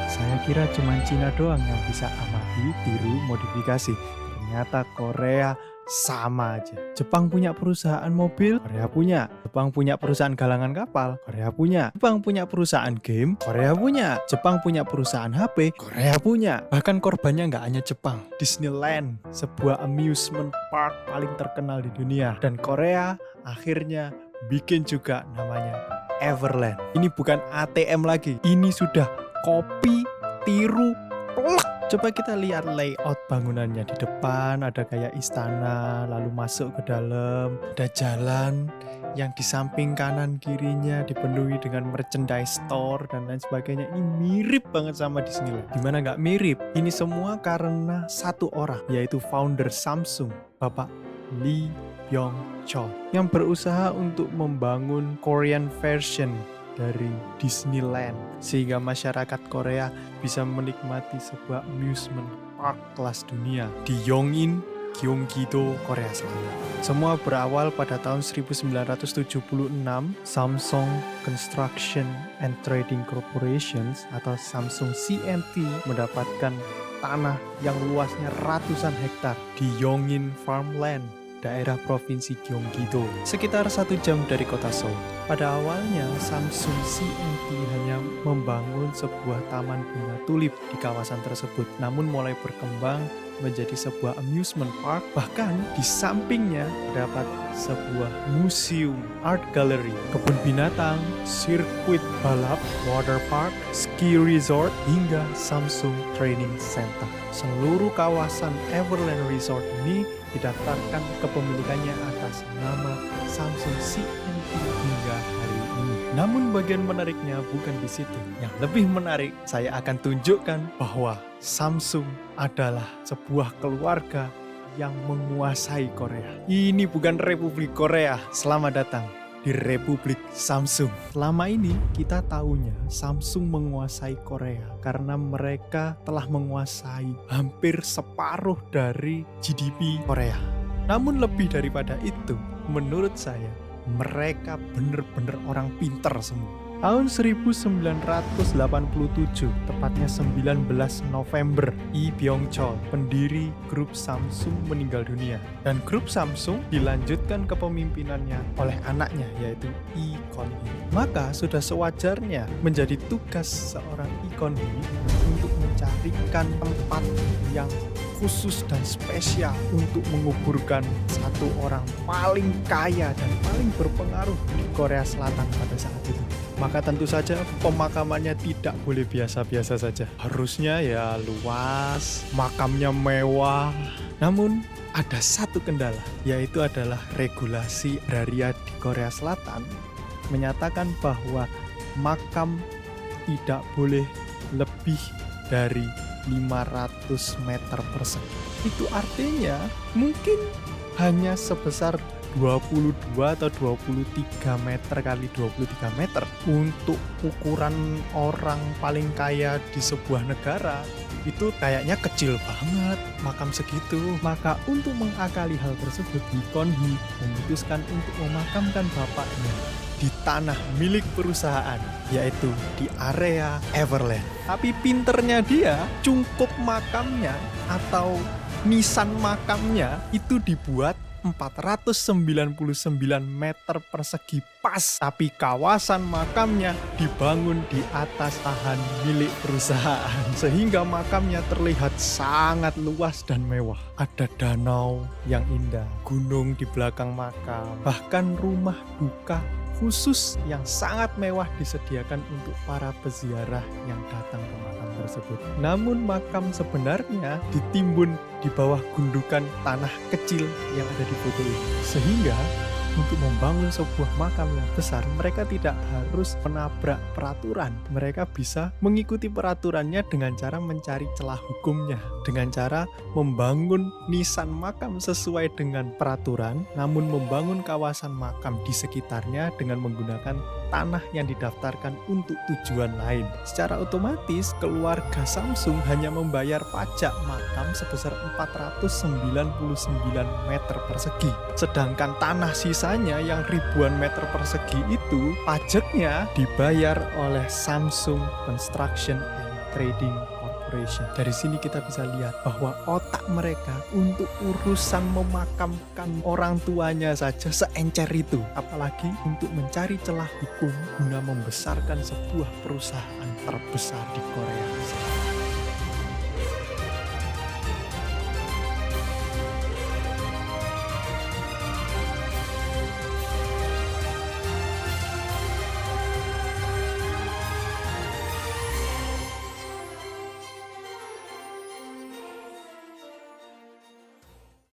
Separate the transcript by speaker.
Speaker 1: Saya kira cuma Cina doang yang bisa amati, tiru, modifikasi. Ternyata Korea sama aja. Jepang punya perusahaan mobil, Korea punya. Jepang punya perusahaan galangan kapal, Korea punya. Jepang punya perusahaan game, Korea punya. Jepang punya perusahaan HP, Korea punya. Bahkan korbannya nggak hanya Jepang. Disneyland, sebuah amusement park paling terkenal di dunia. Dan Korea akhirnya bikin juga namanya Everland. Ini bukan ATM lagi, ini sudah kopi, tiru, plek. Coba kita lihat layout bangunannya. Di depan ada kayak istana, lalu masuk ke dalam, ada jalan yang di samping kanan kirinya dipenuhi dengan merchandise store dan lain sebagainya. Ini mirip banget sama Disneyland. Dimana nggak mirip? Ini semua karena satu orang, yaitu founder Samsung, Bapak Lee Byung-chul, yang berusaha untuk membangun Korean version dari Disneyland sehingga masyarakat Korea bisa menikmati sebuah amusement park kelas dunia di Yongin, Gyeonggi-do, Korea Selatan. Semua berawal pada tahun 1976. Samsung Construction and Trading Corporation atau Samsung C&T mendapatkan tanah yang luasnya ratusan hektar di Yongin Farmland, daerah provinsi Gyeonggi-do, sekitar 1 jam dari kota Seoul. Pada awalnya, Samsung C&T hanya membangun sebuah taman bunga tulip di kawasan tersebut, namun mulai berkembang menjadi sebuah amusement park. Bahkan di sampingnya terdapat sebuah museum, art gallery, kebun binatang, sirkuit balap, water park, ski resort, hingga Samsung Training Center. Seluruh kawasan Everland Resort ini didaftarkan kepemilikannya atas nama Samsung C&T hingga hari ini. Namun bagian menariknya bukan di situ. Yang lebih menarik, saya akan tunjukkan bahwa Samsung adalah sebuah keluarga yang menguasai Korea. Ini bukan Republik Korea. Selamat datang di Republik Samsung. Selama ini kita tahunya Samsung menguasai Korea karena mereka telah menguasai hampir separuh dari GDP Korea. Namun lebih daripada itu, menurut saya mereka benar-benar orang pinter semua. Tahun 1987, tepatnya 19 November, Lee Byung-chul, pendiri grup Samsung, meninggal dunia. Dan grup Samsung dilanjutkan kepemimpinannya oleh anaknya, yaitu Lee Kon-hee. Maka sudah sewajarnya menjadi tugas seorang Lee Kon-hee untuk mencarikan tempat yang khusus dan spesial untuk menguburkan satu orang paling kaya dan paling berpengaruh di Korea Selatan pada saat itu. Maka tentu saja pemakamannya tidak boleh biasa-biasa saja. Harusnya ya luas, makamnya mewah. Namun ada satu kendala, yaitu adalah regulasi agraria di Korea Selatan menyatakan bahwa makam tidak boleh lebih dari 500 meter persegi. Itu artinya mungkin hanya sebesar 22 atau 23 meter kali 23 meter. Untuk ukuran orang paling kaya di sebuah negara, itu kayaknya kecil banget makam segitu. Maka untuk mengakali hal tersebut, Lee Kon-hee memutuskan untuk memakamkan bapaknya di tanah milik perusahaan, yaitu di area Everland. Tapi pinternya dia, cungkup makamnya atau nisan makamnya itu dibuat 499 meter persegi pas, tapi kawasan makamnya dibangun di atas lahan milik perusahaan sehingga makamnya terlihat sangat luas dan mewah. Ada danau yang indah, gunung di belakang makam, bahkan rumah duka khusus yang sangat mewah disediakan untuk para peziarah yang datang ke makam tersebut. Namun makam sebenarnya ditimbun di bawah gundukan tanah kecil yang ada di foto ini. Sehingga untuk membangun sebuah makam yang besar, mereka tidak harus menabrak peraturan. Mereka bisa mengikuti peraturannya dengan cara mencari celah hukumnya, dengan cara membangun nisan makam sesuai dengan peraturan, namun membangun kawasan makam di sekitarnya dengan menggunakan tanah yang didaftarkan untuk tujuan lain. Secara otomatis, keluarga Samsung hanya membayar pajak makam sebesar 499 meter persegi. Sedangkan tanah sisanya yang ribuan meter persegi itu, pajaknya dibayar oleh Samsung Construction and Trading Corporation. Dari sini kita bisa lihat bahwa otak mereka untuk urusan memakamkan orang tuanya saja seencer itu, apalagi untuk mencari celah hukum guna membesarkan sebuah perusahaan terbesar di Korea Selatan.